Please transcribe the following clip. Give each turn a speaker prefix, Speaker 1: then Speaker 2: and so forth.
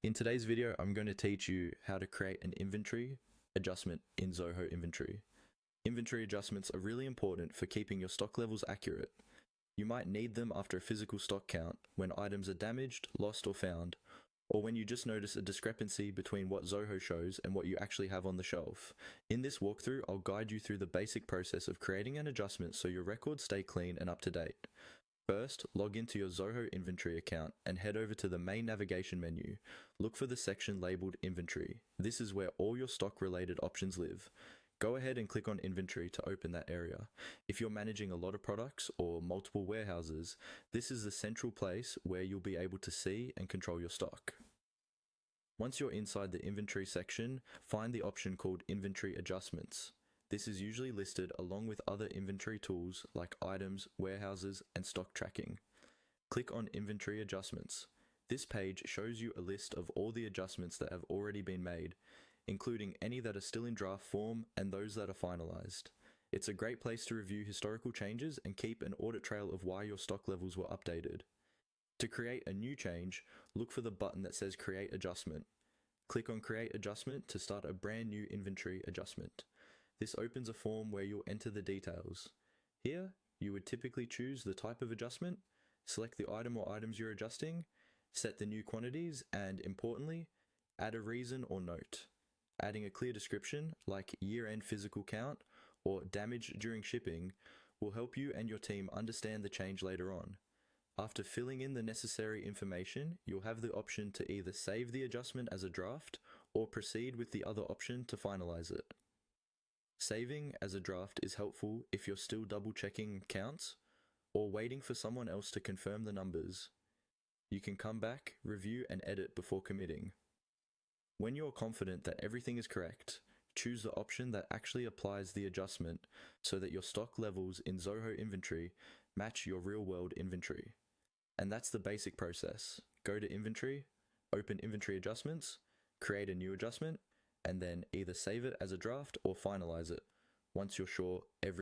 Speaker 1: In today's video, I'm going to teach you how to create an inventory adjustment in Zoho Inventory. Inventory adjustments are really important for keeping your stock levels accurate. You might need them after a physical stock count when items are damaged, lost, or found, or when you just notice a discrepancy between what Zoho shows and what you actually have on the shelf. In this walkthrough, I'll guide you through the basic process of creating an adjustment so your records stay clean and up to date. First, log into your Zoho Inventory account and head over to the main navigation menu. Look for the section labeled Inventory. This is where all your stock-related options live. Go ahead and click on Inventory to open that area. If you're managing a lot of products or multiple warehouses, this is the central place where you'll be able to see and control your stock. Once you're inside the Inventory section, find the option called Inventory Adjustments. This is usually listed along with other inventory tools like items, warehouses, and stock tracking. Click on Inventory Adjustments. This page shows you a list of all the adjustments that have already been made, including any that are still in draft form and those that are finalized. It's a great place to review historical changes and keep an audit trail of why your stock levels were updated. To create a new change, look for the button that says Create Adjustment. Click on Create Adjustment to start a brand new inventory adjustment. This opens a form where you'll enter the details. Here, you would typically choose the type of adjustment, select the item or items you're adjusting, set the new quantities, and importantly, add a reason or note. Adding a clear description, like year-end physical count or damage during shipping, will help you and your team understand the change later on. After filling in the necessary information, you'll have the option to either save the adjustment as a draft or proceed with the other option to finalize it. Saving as a draft is helpful if you're still double-checking counts or waiting for someone else to confirm the numbers. You can come back, review, and edit before committing. When you're confident that everything is correct, choose the option that actually applies the adjustment so that your stock levels in Zoho Inventory match your real-world inventory. And that's the basic process. Go to Inventory, open Inventory Adjustments, create a new adjustment, and then either save it as a draft or finalize it once you're sure everything